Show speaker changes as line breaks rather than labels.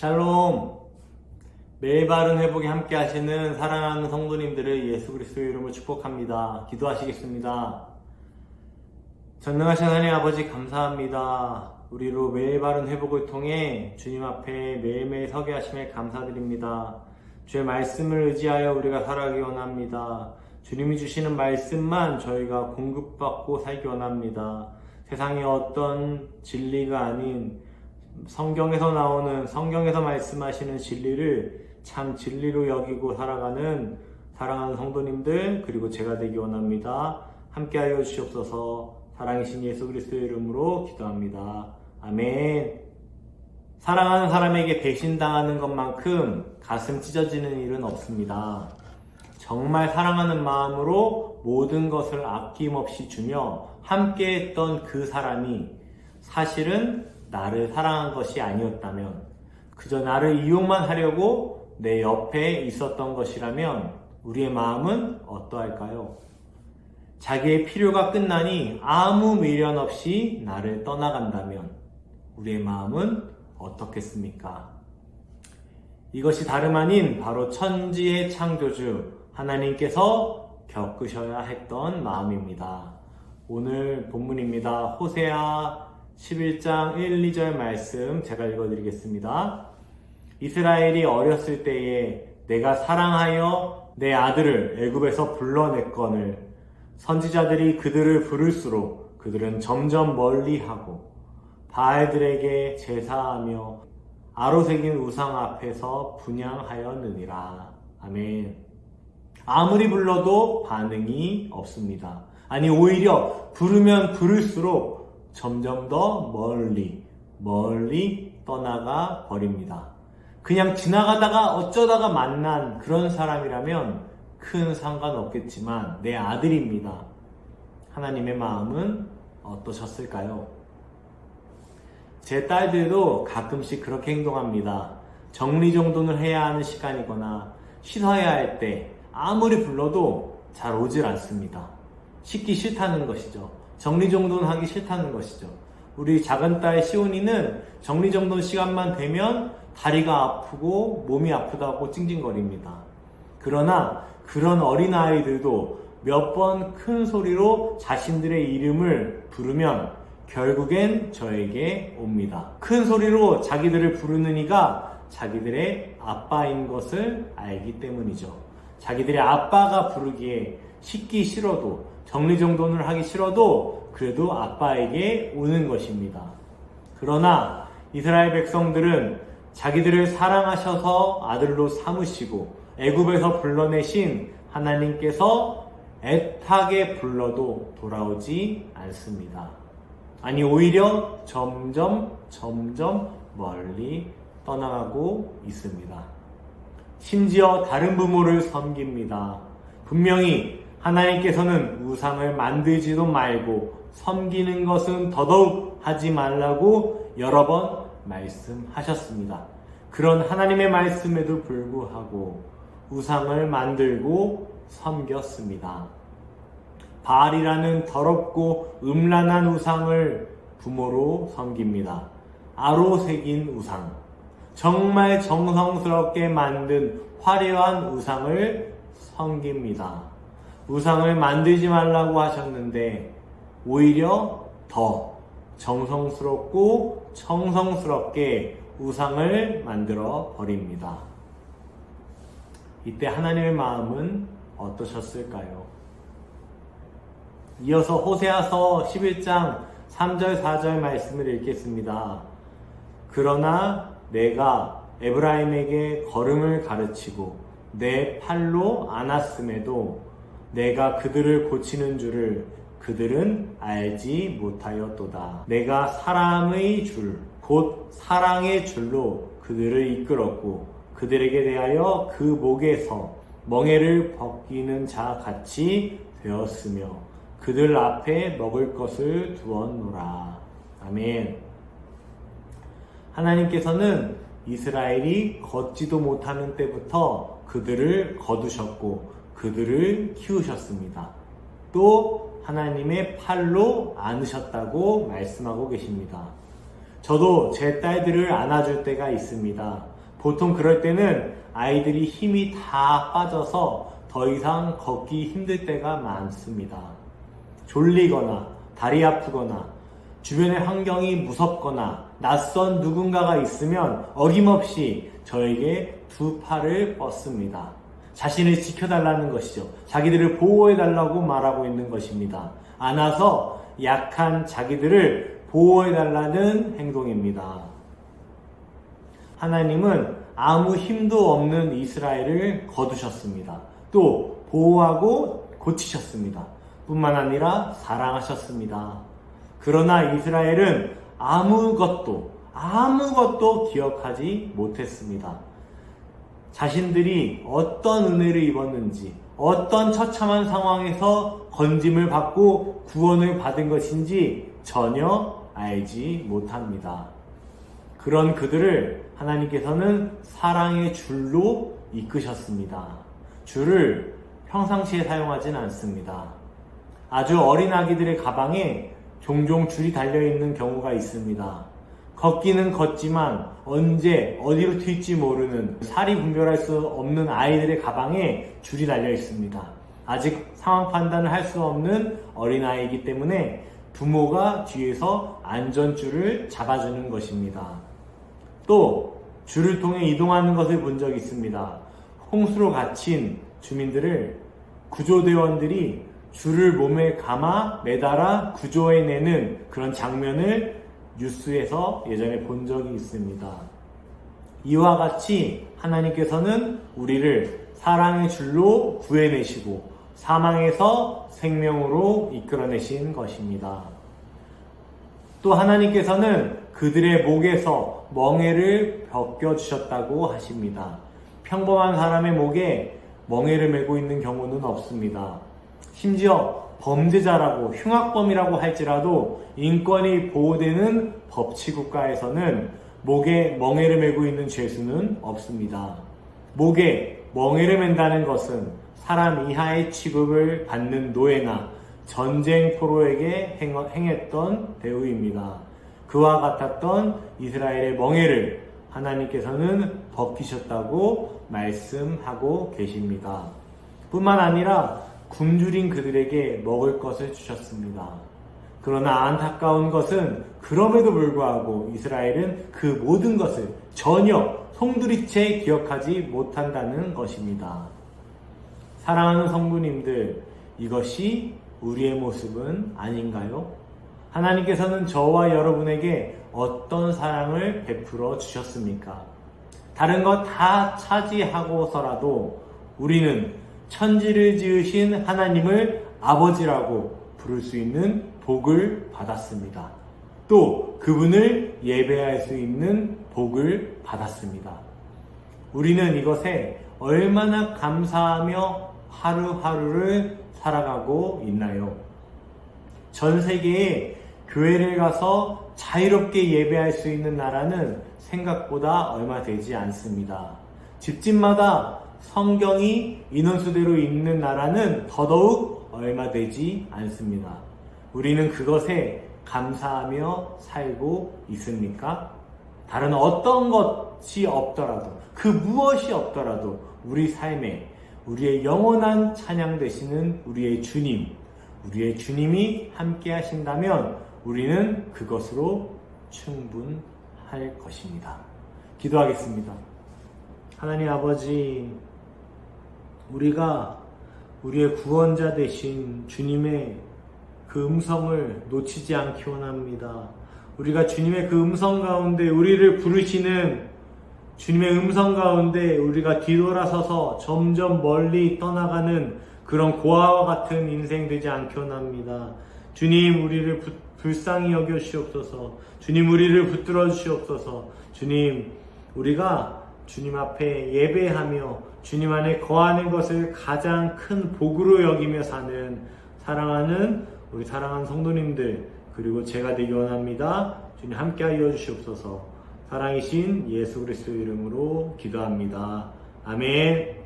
샬롬. 매일 바른 회복에 함께 하시는 사랑하는 성도님들을 예수 그리스도의 이름으로 축복합니다. 기도하시겠습니다. 전능하신 하나님 아버지 감사합니다. 우리로 매일 바른 회복을 통해 주님 앞에 매일매일 서게 하심에 감사드립니다. 주의 말씀을 의지하여 우리가 살아가기 원합니다. 주님이 주시는 말씀만 저희가 공급받고 살기 원합니다. 세상에 어떤 진리가 아닌 성경에서 말씀하시는 진리를 참 진리로 여기고 살아가는 사랑하는 성도님들, 그리고 제가 되기 원합니다. 함께하여 주시옵소서. 사랑이신 예수 그리스도의 이름으로 기도합니다. 아멘. 사랑하는 사람에게 배신당하는 것만큼 가슴 찢어지는 일은 없습니다. 정말 사랑하는 마음으로 모든 것을 아낌없이 주며 함께했던 그 사람이 사실은 나를 사랑한 것이 아니었다면, 그저 나를 이용만 하려고 내 옆에 있었던 것이라면 우리의 마음은 어떠할까요? 자기의 필요가 끝나니 아무 미련 없이 나를 떠나간다면 우리의 마음은 어떻겠습니까? 이것이 다름 아닌 바로 천지의 창조주 하나님께서 겪으셔야 했던 마음입니다. 오늘 본문입니다. 호세아 11장 1, 2절 말씀 제가 읽어드리겠습니다. 이스라엘이 어렸을 때에 내가 사랑하여 내 아들을 애굽에서 불러냈거늘 선지자들이 그들을 부를수록 그들은 점점 멀리하고 바알들에게 제사하며 아로새긴 우상 앞에서 분향하였느니라. 아멘. 아무리 불러도 반응이 없습니다. 아니, 오히려 부르면 부를수록 점점 더 멀리 떠나가 버립니다. 그냥 지나가다가 어쩌다가 만난 그런 사람이라면 큰 상관없겠지만 내 아들입니다. 하나님의 마음은 어떠셨을까요? 제 딸들도 가끔씩 그렇게 행동합니다. 정리정돈을 해야 하는 시간이거나 씻어야 할 때 아무리 불러도 잘 오질 않습니다. 씻기 싫다는 것이죠. 정리정돈하기 싫다는 것이죠. 우리 작은 딸 시온이는 정리정돈 시간만 되면 다리가 아프고 몸이 아프다고 찡찡거립니다. 그러나 그런 어린아이들도 몇 번 큰 소리로 자신들의 이름을 부르면 결국엔 저에게 옵니다. 큰 소리로 자기들을 부르는 이가 자기들의 아빠인 것을 알기 때문이죠. 자기들의 아빠가 부르기에 씻기 싫어도, 정리정돈을 하기 싫어도 그래도 아빠에게 오는 것입니다. 그러나 이스라엘 백성들은 자기들을 사랑하셔서 아들로 삼으시고 애굽에서 불러내신 하나님께서 애타게 불러도 돌아오지 않습니다. 아니, 오히려 점점 멀리 떠나가고 있습니다. 심지어 다른 부모를 섬깁니다. 분명히 하나님께서는 우상을 만들지도 말고 섬기는 것은 더더욱 하지 말라고 여러 번 말씀하셨습니다. 그런 하나님의 말씀에도 불구하고 우상을 만들고 섬겼습니다. 바알이라는 더럽고 음란한 우상을 부모로 섬깁니다. 아로새긴 우상, 정말 정성스럽게 만든 화려한 우상을 섬깁니다. 우상을 만들지 말라고 하셨는데 오히려 더 정성스럽고 정성스럽게 우상을 만들어 버립니다. 이때 하나님의 마음은 어떠셨을까요? 이어서 호세아서 11장 3절 4절 말씀을 읽겠습니다. 그러나 내가 에브라임에게 걸음을 가르치고 내 팔로 안았음에도 내가 그들을 고치는 줄을 그들은 알지 못하였도다. 내가 사람의 줄, 곧 사랑의 줄로 그들을 이끌었고 그들에게 대하여 그 목에서 멍에를 벗기는 자 같이 되었으며 그들 앞에 먹을 것을 두었노라. 아멘. 하나님께서는 이스라엘이 걷지도 못하는 때부터 그들을 거두셨고 그들을 키우셨습니다. 또 하나님의 팔로 안으셨다고 말씀하고 계십니다. 저도 제 딸들을 안아줄 때가 있습니다. 보통 그럴 때는 아이들이 힘이 다 빠져서 더 이상 걷기 힘들 때가 많습니다. 졸리거나 다리 아프거나 주변의 환경이 무섭거나 낯선 누군가가 있으면 어김없이 저에게 두 팔을 뻗습니다. 자신을 지켜달라는 것이죠. 자기들을 보호해달라고 말하고 있는 것입니다. 안아서 약한 자기들을 보호해달라는 행동입니다. 하나님은 아무 힘도 없는 이스라엘을 거두셨습니다. 또 보호하고 고치셨습니다. 뿐만 아니라 사랑하셨습니다. 그러나 이스라엘은 아무것도 기억하지 못했습니다. 자신들이 어떤 은혜를 입었는지, 어떤 처참한 상황에서 건짐을 받고 구원을 받은 것인지 전혀 알지 못합니다. 그런 그들을 하나님께서는 사랑의 줄로 이끄셨습니다. 줄을 평상시에 사용하진 않습니다. 아주 어린 아기들의 가방에 종종 줄이 달려있는 경우가 있습니다. 걷기는 걷지만 언제 어디로 튈지 모르는 살이 분별할 수 없는 아이들의 가방에 줄이 달려 있습니다. 아직 상황 판단을 할 수 없는 어린아이이기 때문에 부모가 뒤에서 안전줄을 잡아주는 것입니다. 또 줄을 통해 이동하는 것을 본 적이 있습니다. 홍수로 갇힌 주민들을 구조대원들이 줄을 몸에 감아 매달아 구조해내는 그런 장면을 뉴스에서 예전에 본 적이 있습니다. 이와 같이 하나님께서는 우리를 사랑의 줄로 구해내시고 사망에서 생명으로 이끌어내신 것입니다. 또 하나님께서는 그들의 목에서 멍에를 벗겨주셨다고 하십니다. 평범한 사람의 목에 멍에를 메고 있는 경우는 없습니다. 심지어 범죄자라고 흉악범이라고 할지라도 인권이 보호되는 법치국가에서는 목에 멍에를 메고 있는 죄수는 없습니다. 목에 멍에를 맨다는 것은 사람 이하의 취급을 받는 노예나 전쟁 포로에게 행했던 대우입니다. 그와 같았던 이스라엘의 멍에를 하나님께서는 벗기셨다고 말씀하고 계십니다. 뿐만 아니라 굶주린 그들에게 먹을 것을 주셨습니다. 그러나 안타까운 것은 그럼에도 불구하고 이스라엘은 그 모든 것을 전혀 송두리째 기억하지 못한다는 것입니다. 사랑하는 성도님들, 이것이 우리의 모습은 아닌가요? 하나님께서는 저와 여러분에게 어떤 사랑을 베풀어 주셨습니까? 다른 것 다 차지하고서라도 우리는 천지를 지으신 하나님을 아버지라고 부를 수 있는 복을 받았습니다. 또 그분을 예배할 수 있는 복을 받았습니다. 우리는 이것에 얼마나 감사하며 하루하루를 살아가고 있나요? 전 세계에 교회를 가서 자유롭게 예배할 수 있는 나라는 생각보다 얼마 되지 않습니다. 집집마다 성경이 인원수대로 있는 나라는 더더욱 얼마 되지 않습니다. 우리는 그것에 감사하며 살고 있습니까? 다른 어떤 것이 없더라도, 그 무엇이 없더라도 우리 삶에 우리의 영원한 찬양 되시는 우리의 주님이 함께 하신다면 우리는 그것으로 충분할 것입니다. 기도하겠습니다. 하나님 아버지, 우리가 우리의 구원자 되신 주님의 그 음성을 놓치지 않기 원합니다. 우리가 주님의 그 음성 가운데 우리를 부르시는 주님의 음성 가운데 우리가 뒤돌아서서 점점 멀리 떠나가는 그런 고아와 같은 인생 되지 않기 원합니다. 주님, 우리를 불쌍히 여겨 주시옵소서. 주님, 우리를 붙들어 주시옵소서. 주님, 우리가 주님 앞에 예배하며 주님 안에 거하는 것을 가장 큰 복으로 여기며 사는 사랑하는 우리 사랑하는 성도님들, 그리고 제가 되기 원합니다. 주님 함께하여 주시옵소서. 사랑이신 예수 그리스도의 이름으로 기도합니다. 아멘.